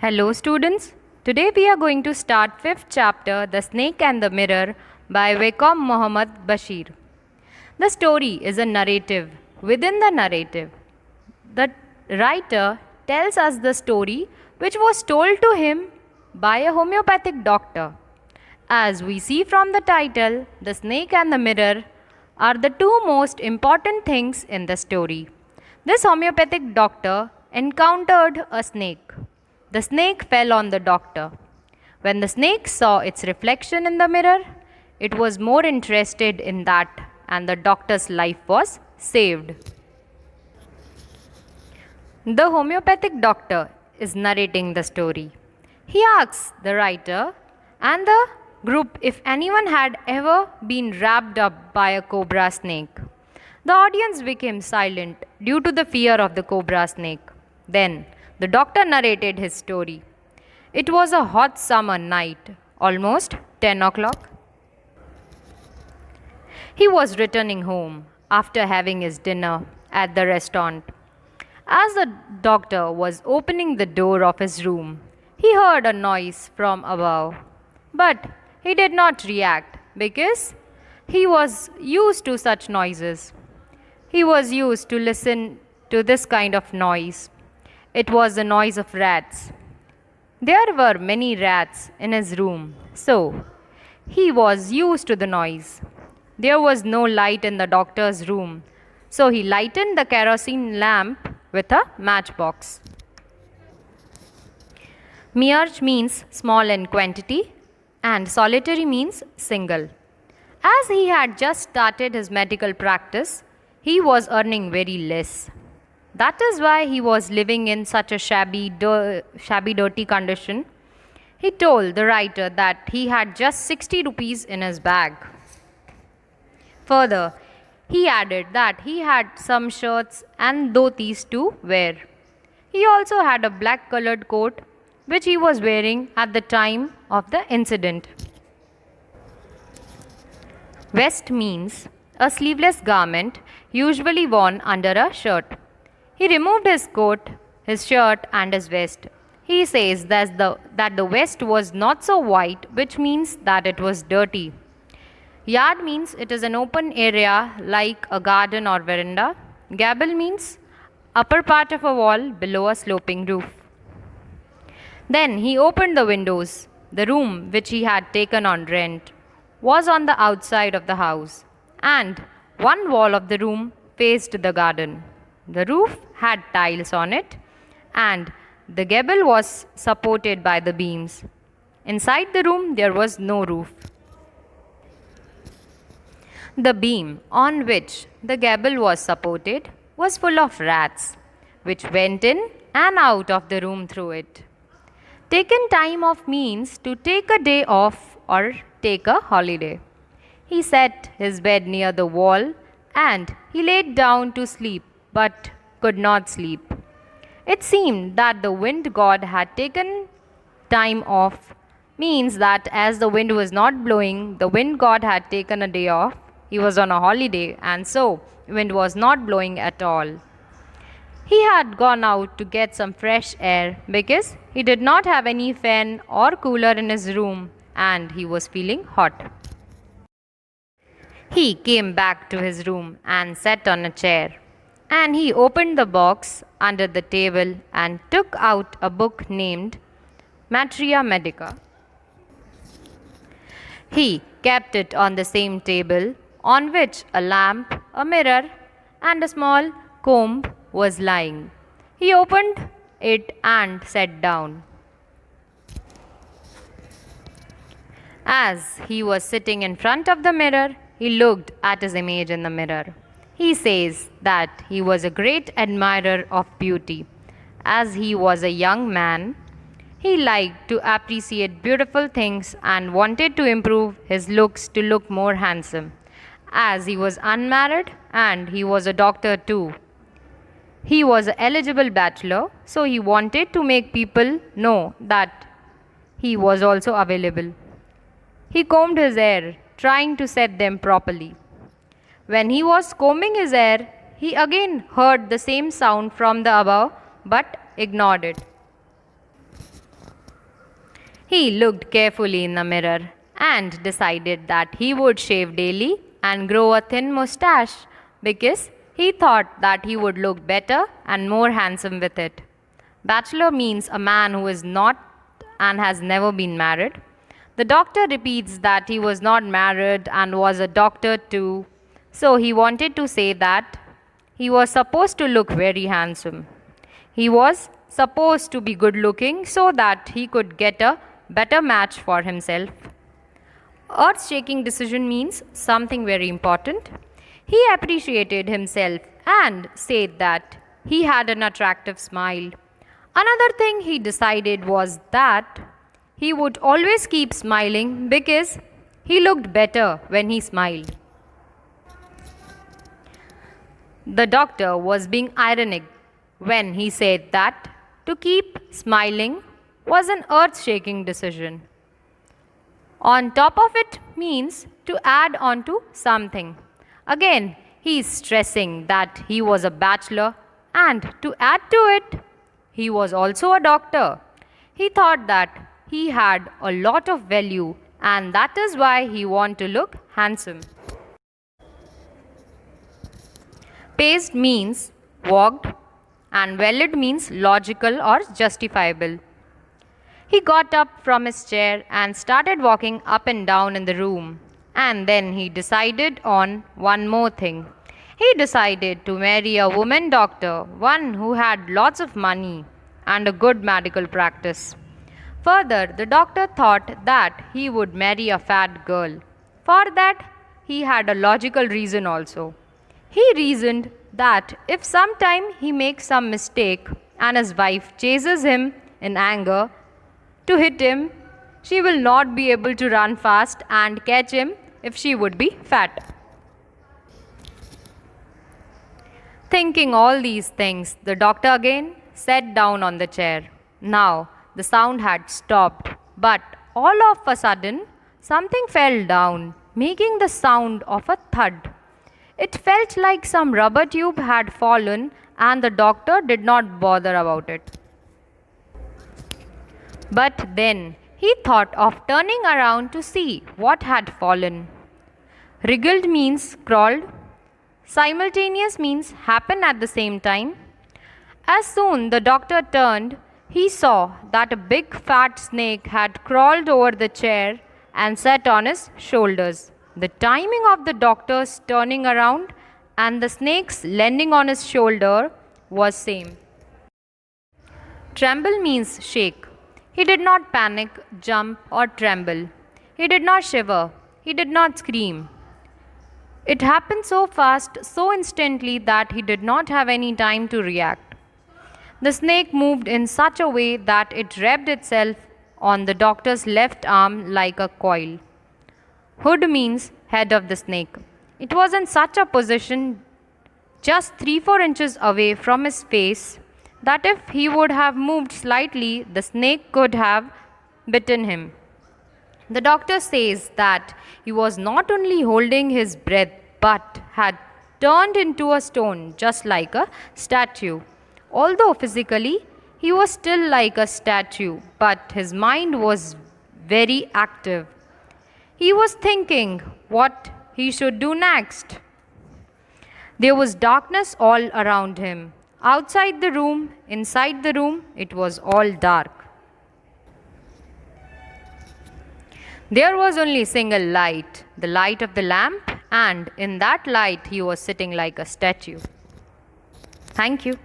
Hello students. Today we are going to start 5th chapter The Snake and the Mirror by Waqar Muhammad Bashir. The story is a narrative within the narrative. The writer tells us the story which was told to him by a homeopathic doctor. As we see from the title, the snake and the mirror are the two most important things in the story. This homeopathic doctor encountered a snake. The snake fell on the doctor. When the snake saw its reflection in the mirror, it was more interested in that, and the doctor's life was saved. The homeopathic doctor is narrating the story. He asks the writer and the group if anyone had ever been wrapped up by a cobra snake. The audience became silent due to the fear of the cobra snake. Then the doctor narrated his story. It was a hot summer night, almost 10 o'clock. He was returning home after having his dinner at the restaurant. As the doctor was opening the door of his room, he heard a noise from above. But he did not react because he was used to such noises. He was used to listen to this kind of noise. It was the noise of rats. There were many rats in his room, so he was used to the noise. There was no light in the doctor's room, so he lightened the kerosene lamp with a matchbox. Mirch means small in quantity and solitary means single. As he had just started his medical practice, he was earning very less. That is why he was living in such a shabby, dirty condition. He told the writer that he had just 60 rupees in his bag. Further, he added that he had some shirts and dhotis to wear. He also had a black colored coat which he was wearing at the time of the incident. Vest means a sleeveless garment usually worn under a shirt. He removed his coat, his shirt and his vest. He says that the vest was not so white, which means that it was dirty. Yard means it is an open area like a garden or veranda. Gable means upper part of a wall below a sloping roof. Then he opened the windows. The room which he had taken on rent was on the outside of the house, and one wall of the room faced the garden. The roof had tiles on it, and the gable was supported by the beams. Inside the room there was no roof. The beam on which the gable was supported was full of rats, which went in and out of the room through it. Taken time off means to take a day off or take a holiday. He set his bed near the wall and he laid down to sleep but could not sleep. It seemed that the wind god had taken time off, means that as the wind was not blowing, the wind god had taken a day off. He was on a holiday and so wind was not blowing at all. He had gone out to get some fresh air because he did not have any fan or cooler in his room and he was feeling hot. He came back to his room and sat on a chair. And he opened the box under the table and took out a book named Materia Medica. He kept it on the same table on which a lamp, a mirror, and a small comb was lying. He opened it and sat down. As he was sitting in front of the mirror, he looked at his image in the mirror. He says that he was a great admirer of beauty. As he was a young man, he liked to appreciate beautiful things and wanted to improve his looks to look more handsome. As he was unmarried and he was a doctor too. He was an eligible bachelor, so he wanted to make people know that he was also available. He combed his hair, trying to set them properly. When he was combing his hair, he again heard the same sound from the above but ignored it. He looked carefully in the mirror and decided that he would shave daily and grow a thin mustache because he thought that he would look better and more handsome with it. Bachelor means a man who is not and has never been married. The doctor repeats that he was not married and was a doctor too. So he wanted to say that he was supposed to look very handsome. He was supposed to be good looking so that he could get a better match for himself. Earth shaking decision means something very important. He appreciated himself and said that he had an attractive smile. Another thing he decided was that he would always keep smiling because he looked better when he smiled. The doctor was being ironic when he said that to keep smiling was an earth shaking decision. On top of it means to add on to something. Again, he is stressing that he was a bachelor and to add to it, he was also a doctor. He thought that he had a lot of value and that is why he wanted to look handsome. Paced means walked and valid means logical or justifiable. He got up from his chair and started walking up and down in the room. And then he decided on one more thing. He decided to marry a woman doctor, one who had lots of money and a good medical practice. Further, the doctor thought that he would marry a fat girl. For that, he had a logical reason also. He reasoned that if sometime he makes some mistake and his wife chases him in anger to hit him, she will not be able to run fast and catch him if she would be fat. Thinking all these things, the doctor again sat down on the chair. Now the sound had stopped, but all of a sudden something fell down, making the sound of a thud. It felt like some rubber tube had fallen, and the doctor did not bother about it. But then he thought of turning around to see what had fallen. Wriggled means crawled. Simultaneous means happen at the same time. As soon the doctor turned, he saw that a big fat snake had crawled over the chair and sat on his shoulders. The timing of the doctor's turning around and the snake's landing on his shoulder was same. Tremble means shake. He did not panic, jump, or tremble. He did not shiver. He did not scream. It happened so fast, so instantly that he did not have any time to react. The snake moved in such a way that it wrapped itself on the doctor's left arm like a coil. Hood means head of the snake. It was in such a position, just 3-4 inches away from his face, that if he would have moved slightly, the snake could have bitten him. The doctor says that he was not only holding his breath but had turned into a stone, just like a statue. Although physically he was still like a statue, but his mind was very active. He was thinking what he should do next. There was darkness all around him. Outside the room, inside the room, it was all dark. There was only single light, the light of the lamp, and in that light he was sitting like a statue. Thank you.